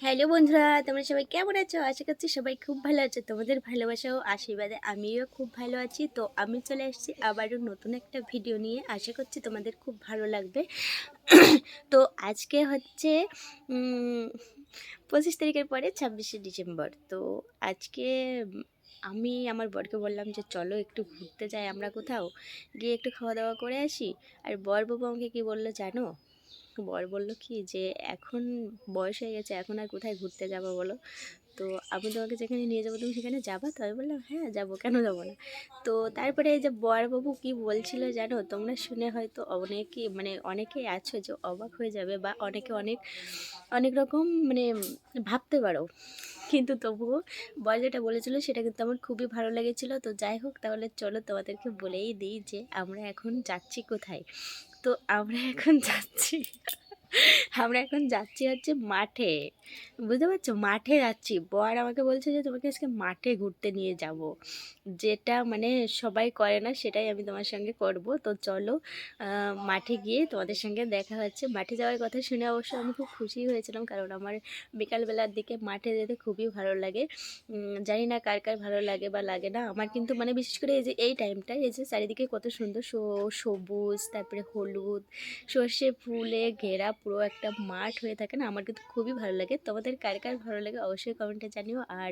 Hello বন্ধুরা, তোমরা সবাই কেমন আছো? আশা করছি সবাই খুব ভালো আছো। তোমাদের ভালোবাসা ও আশীর্বাদে আমিও খুব ভালো আছি। তো আমি চলে এসেছি আবারও নতুন একটা ভিডিও নিয়ে। আশা করছি তোমাদের খুব ভালো লাগবে। তো আজকে হচ্ছে 25 তারিখের পরে 26শে ডিসেম্বর। তো আজকে আমি আমার বরকে বললাম যে চলো একটু ঘুরতে যাই আমরা কোথাও, গিয়ে একটু খাওয়া দাওয়া করে আসি। আর বর বাবু আমাকে কী বললো জানো? বর বলল কি যে এখন বয়স হয়ে গেছে, এখন আর কোথায় ঘুরতে যাবো বলো? তো আমি তোমাকে যেখানে নিয়ে যাবো তুমি সেখানে যাবা তো? আমি বললাম হ্যাঁ যাবো, কেন যাবো না। তো তারপরে এই যে বরবাবু কি বলছিল জানো? তোমরা শুনে হয়তো অনেকেই অনেকেই আছো যে অবাক হয়ে যাবে, বা অনেকে অনেক অনেক রকম ভাবতে পারো, কিন্তু তবুও বর যেটা বলেছিল সেটা কিন্তু আমার খুবই ভালো লেগেছিল। তো যাই হোক, তাহলে চলো তোমাদেরকে বলেই দিই যে আমরা এখন যাচ্ছি কোথায়। তো আমরা এখন যাচ্ছি হচ্ছে মাঠে। বুঝতে পারছো? মাঠে যাচ্ছি। বর আমাকে বলছে যে তোমাকে আজকে মাঠে ঘুরতে নিয়ে যাব, যেটা সবাই করে না, সেটাই আমি তোমার সঙ্গে করব। তো চলো মাঠে গিয়ে তোমাদের সঙ্গে দেখা হচ্ছে। মাঠে যাওয়ার কথা শুনে অবশ্য আমি খুব খুশি হয়েছিলাম, কারণ আমার বিকালবেলার দিকে মাঠে যেতে খুবই ভালো লাগে। জানি না কার কার ভালো লাগে বা লাগে না। আমার কিন্তু বিশেষ করে এই যে এই টাইমটায়, এই যে চারিদিকে কত সুন্দর সবুজ, তারপরে হলুদ, সর্ষে ফুলে ঘেরা পুরো একটা মাঠ হয়ে থাকে না, আমার কিন্তু খুবই ভালো লাগে। তোমাদের কার কার ভালো লাগে অবশ্যই কমেন্টে জানিও। আর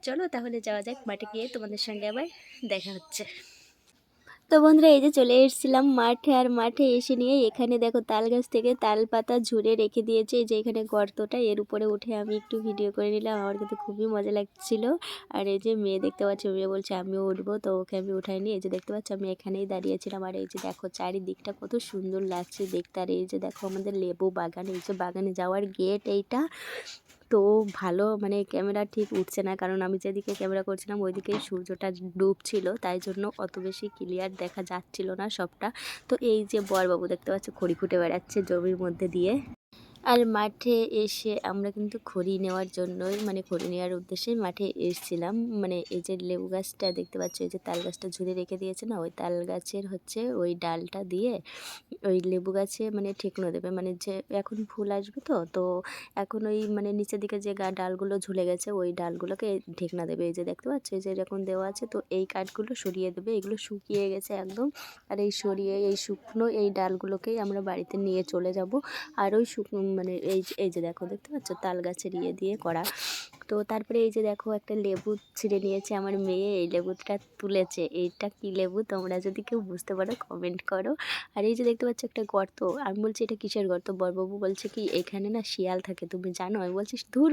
চলো তাহলে যাওয়া যাক, মাঠে গিয়ে তোমাদের সঙ্গে আবার দেখা হচ্ছে। তো বন্ধুরা, এই যে চলে এসেছিলাম মাঠে। আর মাঠে এসে নিয়ে এখানে দেখো তাল গাছ থেকে তাল পাতা ঝুড়ে রেখে দিয়েছে, এই যে এখানে গর্তটা, এর উপরে উঠে আমি একটু ভিডিও করে নিলাম। আমার কিন্তু খুবই মজা লাগছিল। আর এই যে মেয়ে দেখতে পাচ্ছি, মেয়ে বলছে আমিও উঠবো, তো ওকে আমি উঠাইনি। এই যে দেখতে পাচ্ছি আমি এখানেই দাঁড়িয়েছিলাম। আর এই যে দেখো চারিদিকটা কত সুন্দর লাগছে দেখতে। আর এই যে দেখো আমাদের লেবু বাগান, এই যে বাগানে যাওয়ার গেট এইটা। তো ভালো ক্যামেরা ঠিক উঠছে না, কারণ আমি যেদিকে ক্যামেরা করছিলাম ওইদিকে সূর্যটা ডুবছিল, তাই জন্য অত বেশি ক্লিয়ার দেখা যাচ্ছিল না সবটা। তো এই যে বরবাবু দেখতে পাচ্ছ খড়ি খুঁটে বেড়াচ্ছে জমির মধ্যে দিয়ে। আর মাঠে এসে আমরা কিন্তু খড়ি নেওয়ার জন্যই খড়ি নেওয়ার উদ্দেশ্যেই মাঠে এসেছিলাম। এই যে লেবু গাছটা দেখতে পাচ্ছ, এই যে তাল গাছটা ঝুড়ে রেখে দিয়েছে না, ওই তাল গাছের হচ্ছে ওই ডালটা দিয়ে ওই লেবু গাছে ঠেকনো দেবে, যে এখন ফুল আসবে। তো এখন ওই নিচের দিকে যে ডালগুলো ঝুলে গেছে ওই ডালগুলোকে ঢেকনা দেবে। এই যে দেখতে পাচ্ছ, এই যে এরকম দেওয়া আছে। তো এই কাঠগুলো সরিয়ে দেবে, এগুলো শুকিয়ে গেছে একদম। আর এই শুকনো এই ডালগুলোকেই আমরা বাড়িতে নিয়ে চলে যাব। আর ওই শুকনো এই যে দেখো, দেখতে পাচ্ছ তাল গাছের দিয়ে করা। তো তারপরে এই যে দেখো একটা লেবু ছিঁড়ে নিয়েছে আমার মেয়ে, এই লেবুটা তুলেছে। এইটা কি লেবু তোমরা যদি কেউ বুঝতে পারো কমেন্ট করো। আর এই যে দেখতে পাচ্ছ একটা গর্ত, আমি বলছি এটা কিসের গর্ত? বড়বাবু বলছে কি এখানে না শিয়াল থাকে, তুমি জানো? আমি বলছি ধুর,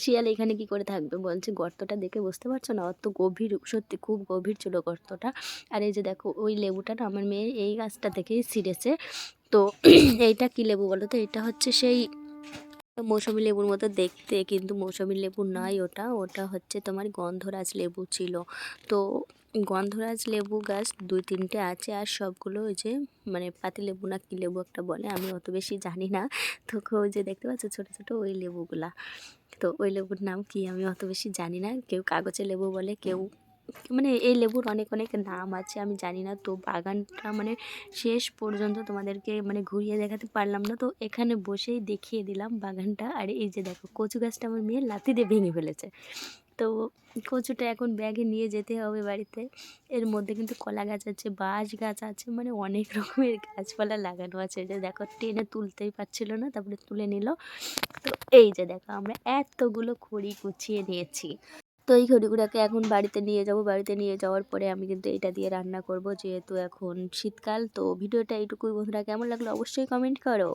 শিয়াল এখানে কি করে থাকবে? বলছে গর্তটা দেখে বুঝতে পারছো না, অত গভীর, সত্যি খুব গভীর ছিল গর্তটা। আর এই যে দেখো ওই লেবুটা না আমার মেয়ে এই গাছটা থেকেই ছিঁড়েছে। তো এইটা কি লেবু বলো তো? এটা হচ্ছে সেই মৌসুমী লেবুর মতো দেখতে, কিন্তু মৌসুমী লেবু নয় ওটা, ওটা হচ্ছে তোমার গন্ধরাজ লেবু ছিল। তো গন্ধরাজ লেবু গাছ 2-3টে আছে, আর সবগুলো ওই যে পাতি লেবু না কি লেবু একটা বলে, আমি অত বেশি জানি না। তো ওই যে দেখতে পাচ্ছ ছোটো ছোটো ওই লেবুগুলা, তো ওই লেবুর নাম কি আমি অত বেশি জানি না। কেউ কাগজের লেবু বলে, কেউ এই লেবুর অনেক অনেক নাম আছে, আমি জানি না। তো বাগানটা শেষ পর্যন্ত তোমাদেরকে ঘুরিয়ে দেখাতে পারলাম না, তো এখানে বসেই দেখিয়ে দিলাম বাগানটা। আর এই যে দেখো কচু গাছটা আমার মেয়ে লাথি দিয়ে ভেঙে ফেলেছে। তো কচুটা এখন ব্যাগে নিয়ে যেতে হবে বাড়িতে। এর মধ্যে কিন্তু কলা গাছ আছে, বাঁশ গাছ আছে, অনেক রকমের গাছপালা লাগানো আছে। যে দেখো টেনে তুলতেই পারছিল না, তারপরে তুলে নিল। তো এই যে দেখো আমরা এতগুলো খড়ি কুচিয়ে নিয়েছি। তো এই খড়িগুলোকে এখন বাড়িতে নিয়ে যাব। বাড়িতে নিয়ে যাওয়ার পরে আমি কিন্তু এটা দিয়ে রান্না করব, যেহেতু এখন শীতকাল। তো ভিডিওটা এইটুকুই বন্ধুরা, কেমন লাগলো অবশ্যই কমেন্ট করো।